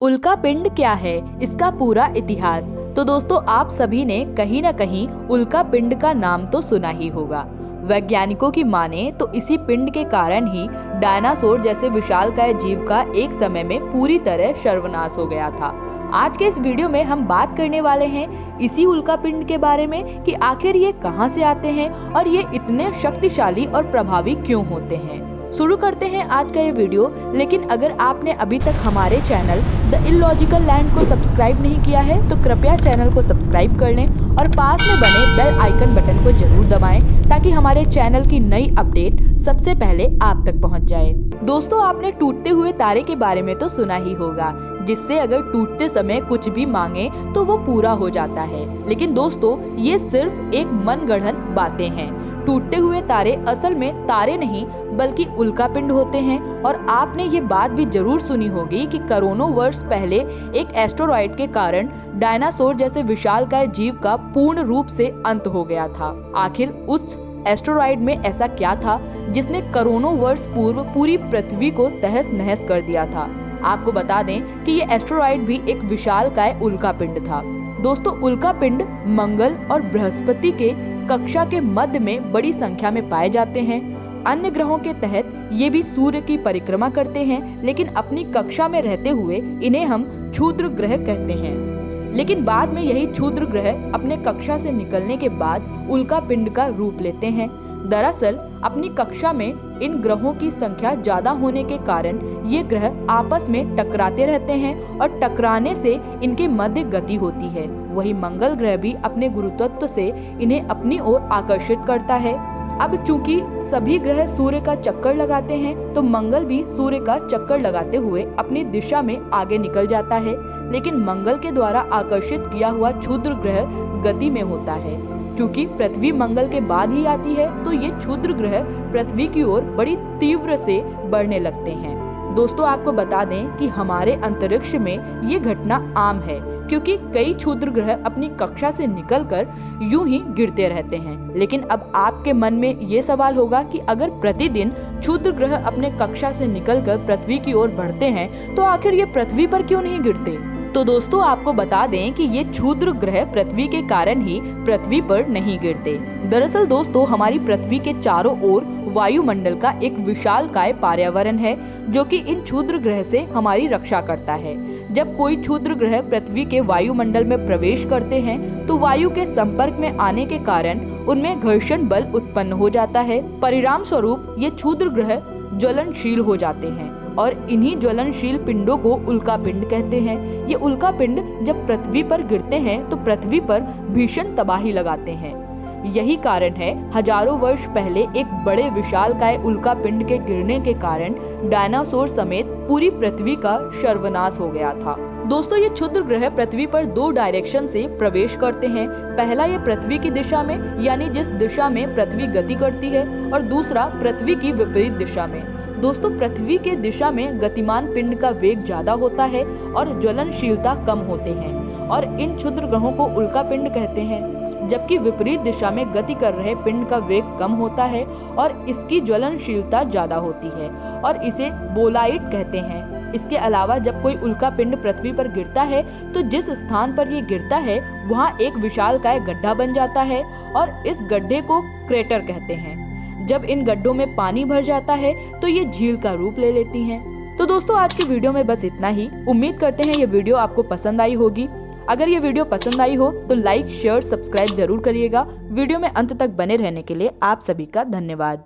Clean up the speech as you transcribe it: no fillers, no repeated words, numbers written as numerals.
उल्का पिंड क्या है, इसका पूरा इतिहास। तो दोस्तों, आप सभी ने कहीं न कहीं उल्का पिंड का नाम तो सुना ही होगा। वैज्ञानिकों की माने तो इसी पिंड के कारण ही डायनासोर जैसे विशालकाय जीव का एक समय में पूरी तरह सर्वनाश हो गया था। आज के इस वीडियो में हम बात करने वाले हैं इसी उल्का पिंड के बारे में कि आखिर ये कहां से आते हैं और ये इतने शक्तिशाली और प्रभावी क्यों होते हैं। शुरू करते हैं आज का ये वीडियो। लेकिन अगर आपने अभी तक हमारे चैनल द इलॉजिकल लैंड को सब्सक्राइब नहीं किया है तो कृपया चैनल को सब्सक्राइब कर लें और पास में बने बेल आइकन बटन को जरूर दबाएं ताकि हमारे चैनल की नई अपडेट सबसे पहले आप तक पहुंच जाए। दोस्तों, आपने टूटते हुए तारे के बारे में तो सुना ही होगा, जिससे अगर टूटते समय कुछ भी मांगे तो वो पूरा हो जाता है। लेकिन दोस्तों, ये सिर्फ एक मनगढ़ंत बातें हैं। टूटते हुए तारे असल में तारे नहीं बल्कि उल्कापिंड होते हैं। और आपने ये बात भी जरूर सुनी होगी कि करोड़ों वर्ष पहले एक एस्टेरॉयड के कारण डायनासोर जैसे विशालकाय जीव का पूर्ण रूप से अंत हो गया था। आखिर उस एस्टेरॉयड में ऐसा क्या था जिसने करोड़ों वर्ष पूर्व पूरी पृथ्वी को तहस नहस कर दिया था। आपको बता दें कि ये एस्टेरॉयड भी एक विशालकाय उल्कापिंड था। दोस्तों, उल्कापिंड मंगल और बृहस्पति के कक्षा के मध्य में बड़ी संख्या में पाए जाते हैं। अन्य ग्रहों के तहत ये भी सूर्य की परिक्रमा करते हैं, लेकिन अपनी कक्षा में रहते हुए इन्हें हम क्षुद्र ग्रह कहते हैं। लेकिन बाद में यही क्षुद्र ग्रह अपने कक्षा से निकलने के बाद उल्कापिंड का रूप लेते हैं। दरअसल अपनी कक्षा में इन ग्रहों की संख्या ज्यादा होने के कारण ये ग्रह आपस में टकराते रहते हैं और टकराने से इनके मध्य गति होती है। वही मंगल ग्रह भी अपने गुरुत्व से इन्हें अपनी ओर आकर्षित करता है। अब चूंकि सभी ग्रह सूर्य का चक्कर लगाते हैं तो मंगल भी सूर्य का चक्कर लगाते हुए अपनी दिशा में आगे निकल जाता है। लेकिन मंगल के द्वारा आकर्षित किया हुआ क्षुद्र ग्रह गति में होता है। क्योंकि पृथ्वी मंगल के बाद ही आती है तो ये क्षुद्र ग्रह पृथ्वी की ओर बड़ी तीव्र से बढ़ने लगते हैं। दोस्तों, आपको बता दें कि हमारे अंतरिक्ष में ये घटना आम है, क्योंकि कई क्षुद्र ग्रह अपनी कक्षा से निकलकर यूं ही गिरते रहते हैं। लेकिन अब आपके मन में ये सवाल होगा कि अगर प्रतिदिन क्षुद्र ग्रह अपने कक्षा से निकलकर पृथ्वी की ओर बढ़ते हैं तो आखिर ये पृथ्वी पर क्यों नहीं गिरते। तो दोस्तों, आपको बता दें कि ये क्षुद्र ग्रह पृथ्वी के कारण ही पृथ्वी पर नहीं गिरते। दरअसल दोस्तों, हमारी पृथ्वी के चारों ओर वायुमंडल का एक विशालकाय पर्यावरण है जो कि इन क्षुद्र ग्रह से हमारी रक्षा करता है। जब कोई क्षुद्र ग्रह पृथ्वी के वायुमंडल में प्रवेश करते हैं तो वायु के संपर्क में आने के कारण उनमें घर्षण बल उत्पन्न हो जाता है। परिणाम स्वरूप ये क्षुद्र ग्रह ज्वलनशील हो जाते हैं और इन्हीं ज्वलनशील पिंडों को उल्कापिंड कहते हैं। ये उल्कापिंड जब पृथ्वी पर गिरते हैं तो पृथ्वी पर भीषण तबाही लगाते हैं। यही कारण है हजारों वर्ष पहले एक बड़े विशालकाय उल्कापिंड के गिरने के कारण डायनासोर समेत पूरी पृथ्वी का सर्वनाश हो गया था। दोस्तों, ये क्षुद्र ग्रह पृथ्वी पर दो डायरेक्शन से प्रवेश करते हैं। पहला ये पृथ्वी की दिशा में, यानी जिस दिशा में पृथ्वी गति करती है, और दूसरा पृथ्वी की विपरीत दिशा में। दोस्तों, पृथ्वी के दिशा में गतिमान पिंड का वेग ज्यादा होता है और ज्वलनशीलता कम होते हैं और इन क्षुद्र ग्रहों को उल्कापिंड कहते हैं। जबकि विपरीत दिशा में गति कर रहे पिंड का वेग कम होता है और इसकी ज्वलनशीलता ज्यादा होती है और इसे बोलाइट कहते हैं। इसके अलावा जब कोई उल्कापिंड पृथ्वी पर गिरता है तो जिस स्थान पर ये गिरता है वहाँ एक विशालकाय गड्ढा बन जाता है और इस गड्ढे को क्रेटर कहते हैं। जब इन गड्ढों में पानी भर जाता है तो ये झील का रूप ले लेती हैं। तो दोस्तों, आज की वीडियो में बस इतना ही। उम्मीद करते हैं ये वीडियो आपको पसंद आई होगी। अगर ये वीडियो पसंद आई हो तो लाइक, शेयर, सब्सक्राइब जरूर करिएगा। वीडियो में अंत तक बने रहने के लिए आप सभी का धन्यवाद।